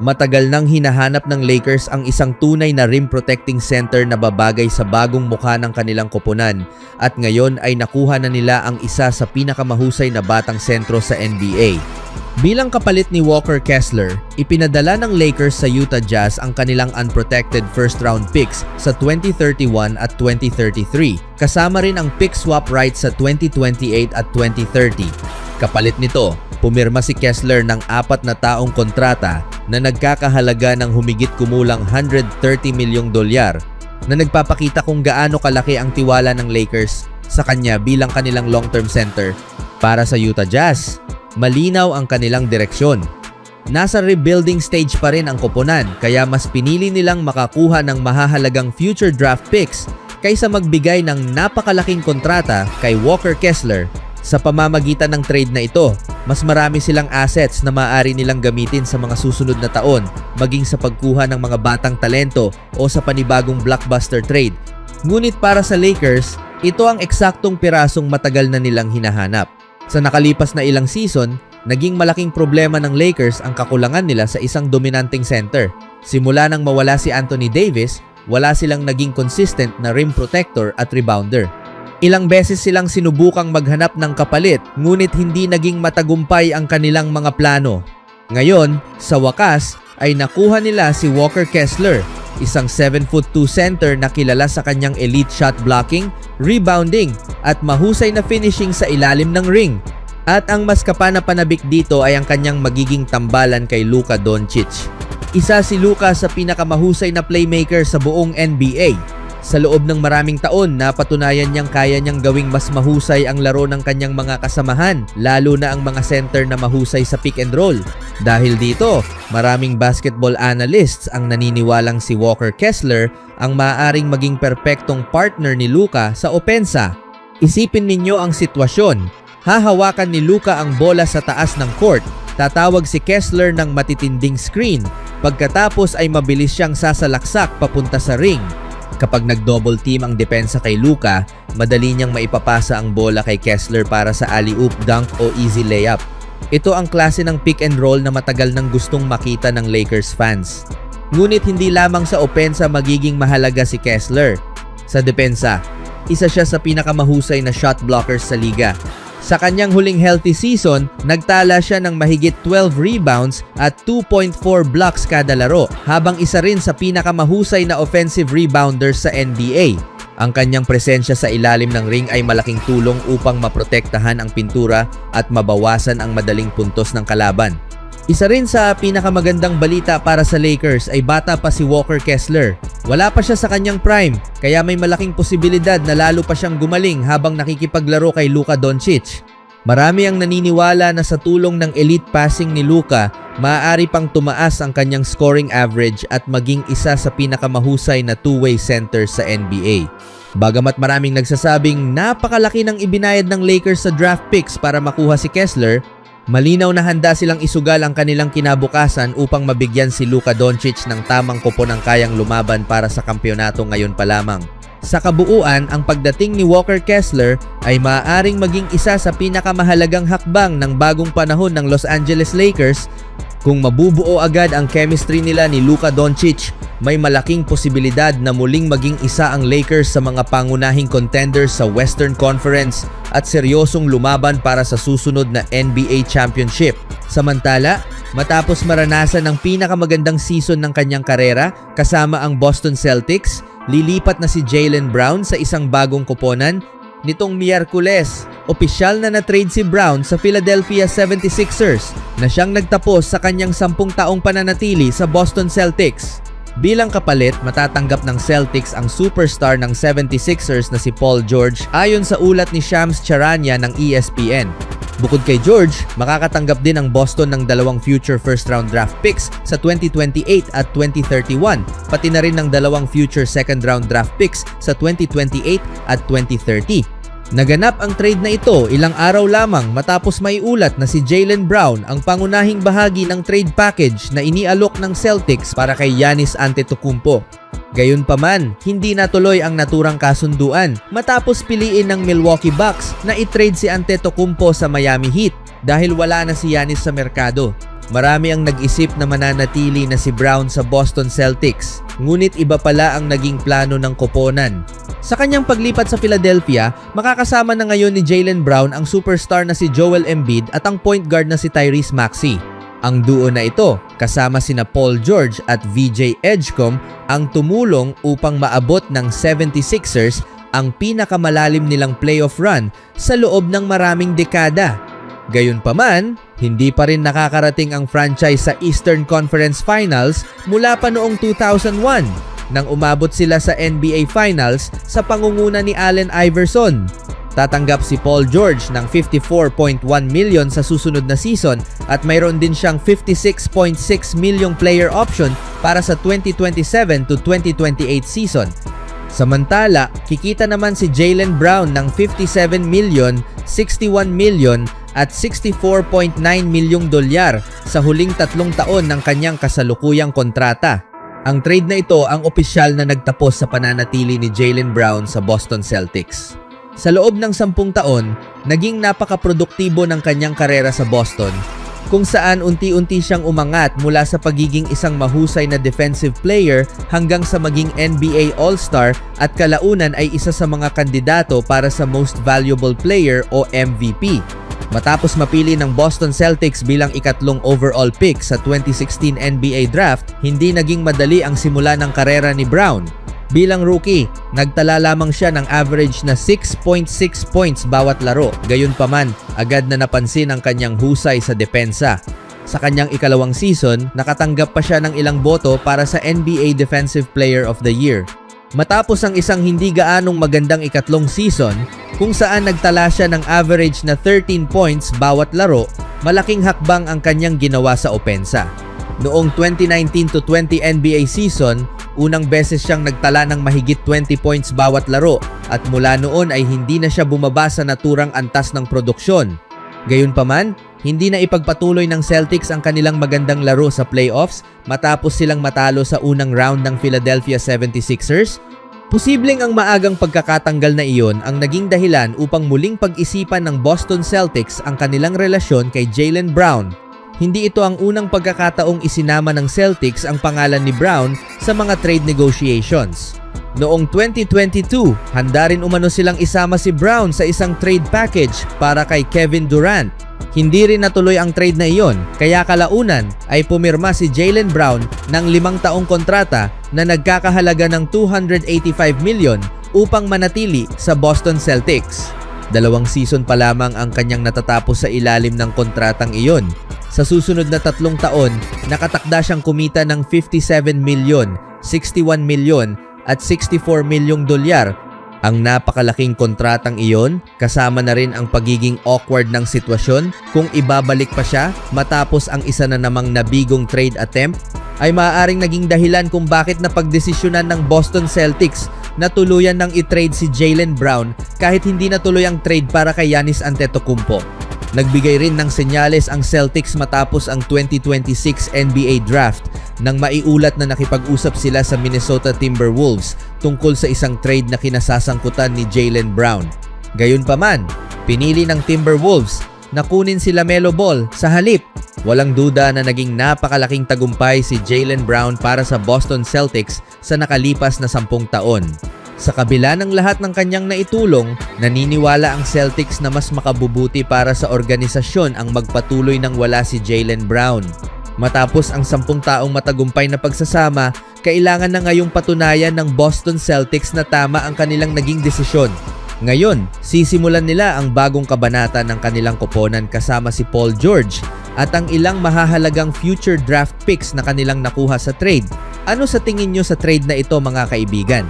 Matagal nang hinahanap ng Lakers ang isang tunay na rim protecting center na babagay sa bagong mukha ng kanilang koponan at ngayon ay nakuha na nila ang isa sa pinakamahusay na batang sentro sa NBA. Bilang kapalit ni Walker Kessler, ipinadala ng Lakers sa Utah Jazz ang kanilang unprotected first-round picks sa 2031 at 2033, kasama rin ang pick swap rights sa 2028 at 2030. Kapalit nito, pumirma si Kessler ng 4 na taong kontrata na nagkakahalaga ng humigit kumulang $130 milyong na nagpapakita kung gaano kalaki ang tiwala ng Lakers sa kanya bilang kanilang long-term center. Para sa Utah Jazz, malinaw ang kanilang direksyon. Nasa rebuilding stage pa rin ang koponan kaya mas pinili nilang makakuha ng mahahalagang future draft picks kaysa magbigay ng napakalaking kontrata kay Walker Kessler. Sa pamamagitan ng trade na ito, mas marami silang assets na maaari nilang gamitin sa mga susunod na taon, maging sa pagkuha ng mga batang talento o sa panibagong blockbuster trade. Ngunit para sa Lakers, ito ang eksaktong pirasong matagal na nilang hinahanap. Sa nakalipas na ilang season, naging malaking problema ng Lakers ang kakulangan nila sa isang dominanteng center. Simula nang mawala si Anthony Davis, wala silang naging consistent na rim protector at rebounder. Ilang beses silang sinubukang maghanap ng kapalit ngunit hindi naging matagumpay ang kanilang mga plano. Ngayon, sa wakas ay nakuha nila si Walker Kessler, isang 7'2" center na kilala sa kanyang elite shot blocking, rebounding at mahusay na finishing sa ilalim ng ring. At ang mas kapanapanabik dito ay ang kanyang magiging tambalan kay Luka Doncic. Isa si Luka sa pinakamahusay na playmaker sa buong NBA. Sa loob ng maraming taon, napatunayan niyang kaya niyang gawing mas mahusay ang laro ng kanyang mga kasamahan, lalo na ang mga center na mahusay sa pick and roll. Dahil dito, maraming basketball analysts ang naniniwalang si Walker Kessler ang maaaring maging perpektong partner ni Luka sa opensa. Isipin ninyo ang sitwasyon. Hahawakan ni Luka ang bola sa taas ng court, tatawag si Kessler ng matitinding screen, pagkatapos ay mabilis siyang sasalaksak papunta sa ring. Kapag nag-double team ang depensa kay Luka, madali niyang maipapasa ang bola kay Kessler para sa alley-oop, dunk o easy layup. Ito ang klase ng pick and roll na matagal nang gustong makita ng Lakers fans. Ngunit hindi lamang sa opensa magiging mahalaga si Kessler. Sa depensa, isa siya sa pinakamahusay na shot blockers sa liga. Sa kanyang huling healthy season, nagtala siya ng mahigit 12 rebounds at 2.4 blocks kada laro, habang isa rin sa pinakamahusay na offensive rebounders sa NBA. Ang kanyang presensya sa ilalim ng ring ay malaking tulong upang maprotektahan ang pintura at mabawasan ang madaling puntos ng kalaban. Isa rin sa pinakamagandang balita para sa Lakers ay bata pa si Walker Kessler. Wala pa siya sa kanyang prime, kaya may malaking posibilidad na lalo pa siyang gumaling habang nakikipaglaro kay Luka Doncic. Marami ang naniniwala na sa tulong ng elite passing ni Luka, maaari pang tumaas ang kanyang scoring average at maging isa sa pinakamahusay na two-way center sa NBA. Bagamat maraming nagsasabing napakalaki ng ibinayad ng Lakers sa draft picks para makuha si Kessler, malinaw na handa silang isugal ang kanilang kinabukasan upang mabigyan si Luka Doncic ng tamang koponang kayang lumaban para sa kampyonato ngayon pa lamang. Sa kabuuan, ang pagdating ni Walker Kessler ay maaaring maging isa sa pinakamahalagang hakbang ng bagong panahon ng Los Angeles Lakers. Kung mabubuo agad ang chemistry nila ni Luka Doncic, may malaking posibilidad na muling maging isa ang Lakers sa mga pangunahing contenders sa Western Conference at seryosong lumaban para sa susunod na NBA Championship. Samantala, matapos maranasan ang pinakamagandang season ng kanyang karera kasama ang Boston Celtics, lilipat na si Jaylen Brown sa isang bagong koponan. Nitong Miyerkules, opisyal na na-trade si Brown sa Philadelphia 76ers na siyang nagtapos sa kanyang 10 taong pananatili sa Boston Celtics. Bilang kapalit, matatanggap ng Celtics ang superstar ng 76ers na si Paul George ayon sa ulat ni Shams Charania ng ESPN. Bukod kay George, makakatanggap din ang Boston ng 2 future first-round draft picks sa 2028 at 2031, pati na rin ng 2 future second-round draft picks sa 2028 at 2030. Naganap ang trade na ito ilang araw lamang matapos may ulat na si Jaylen Brown ang pangunahing bahagi ng trade package na inialok ng Celtics para kay Giannis Antetokounmpo. Gayunpaman, hindi natuloy ang naturang kasunduan matapos piliin ng Milwaukee Bucks na i-trade si Antetokounmpo sa Miami Heat dahil wala na si Giannis sa merkado. marami ang nag-isip na mananatili na si Brown sa Boston Celtics, ngunit iba pala ang naging plano ng koponan. Sa kanyang paglipat sa Philadelphia, makakasama na ngayon ni Jaylen Brown ang superstar na si Joel Embiid at ang point guard na si Tyrese Maxey. Ang duo na ito, kasama sina Paul George at VJ Edgecombe, ang tumulong upang maabot ng 76ers ang pinakamalalim nilang playoff run sa loob ng maraming dekada. Gayunpaman, hindi pa rin nakakarating ang franchise sa Eastern Conference Finals mula pa noong 2001 nang umabot sila sa NBA Finals sa pangunguna ni Allen Iverson. Tatanggap si Paul George ng $54.1 million sa susunod na season at mayroon din siyang $56.6 million player option para sa 2027 to 2028 season. Samantala, kikita naman si Jaylen Brown ng $57 million, $61 million at $64.9 milyong dolyar sa huling 3 taon ng kanyang kasalukuyang kontrata. Ang trade na ito ang opisyal na nagtapos sa pananatili ni Jaylen Brown sa Boston Celtics. Sa loob ng 10 taon, naging napakaproduktibo ng kanyang karera sa Boston, kung saan unti-unti siyang umangat mula sa pagiging isang mahusay na defensive player hanggang sa maging NBA All-Star at kalaunan ay isa sa mga kandidato para sa Most Valuable Player o MVP. Matapos mapili ng Boston Celtics bilang ikatlong overall pick sa 2016 NBA Draft, hindi naging madali ang simula ng karera ni Brown. Bilang rookie, nagtala lamang siya ng average na 6.6 points bawat laro. Gayunpaman, agad na napansin ang kanyang husay sa depensa. Sa kanyang ikalawang season, nakatanggap pa siya ng ilang boto para sa NBA Defensive Player of the Year. Matapos ang isang hindi gaanong magandang ikatlong season, kung saan nagtala siya ng average na 13 points bawat laro, malaking hakbang ang kanyang ginawa sa opensa. Noong 2019 to 20 NBA season, unang beses siyang nagtala ng mahigit 20 points bawat laro at mula noon ay hindi na siya bumaba sa naturang antas ng produksyon. Gayunpaman, hindi na ipagpatuloy ng Celtics ang kanilang magandang laro sa playoffs matapos silang matalo sa unang round ng Philadelphia 76ers. Posibleng ang maagang pagkakatanggal na iyon ang naging dahilan upang muling pag-isipan ng Boston Celtics ang kanilang relasyon kay Jaylen Brown. Hindi ito ang unang pagkakataong isinama ng Celtics ang pangalan ni Brown sa mga trade negotiations. Noong 2022, handa rin umano silang isama si Brown sa isang trade package para kay Kevin Durant. Hindi rin natuloy ang trade na iyon, kaya kalaunan ay pumirma si Jaylen Brown ng 5 taong kontrata na nagkakahalaga ng $285 million upang manatili sa Boston Celtics. 2 season pa lamang ang kanyang natatapos sa ilalim ng kontratang iyon. Sa susunod na 3 taon, nakatakda siyang kumita ng $57 million, $61 million at $64 milyong dolyar. Ang napakalaking kontratang iyon, kasama na rin ang pagiging awkward ng sitwasyon kung ibabalik pa siya matapos ang isa na namang nabigong trade attempt, ay maaaring naging dahilan kung bakit napagdesisyonan ng Boston Celtics na tuluyan ng i-trade si Jaylen Brown kahit hindi natuloy ang trade para kay Giannis Antetokounmpo. Nagbigay rin ng senyales ang Celtics matapos ang 2026 NBA Draft nang maiulat na nakipag-usap sila sa Minnesota Timberwolves tungkol sa isang trade na kinasasangkutan ni Jaylen Brown. Gayunpaman, pinili ng Timberwolves na kunin si LaMelo Ball sa halip. Walang duda na naging napakalaking tagumpay si Jaylen Brown para sa Boston Celtics sa nakalipas na 10 taon. Sa kabila ng lahat ng kanyang naitulong, naniniwala ang Celtics na mas makabubuti para sa organisasyon ang magpatuloy nang wala si Jaylen Brown. Matapos ang 10 taong matagumpay na pagsasama, kailangan na ngayong patunayan ng Boston Celtics na tama ang kanilang naging desisyon. Ngayon, sisimulan nila ang bagong kabanata ng kanilang koponan kasama si Paul George at ang ilang mahahalagang future draft picks na kanilang nakuha sa trade. Ano sa tingin nyo sa trade na ito, mga kaibigan?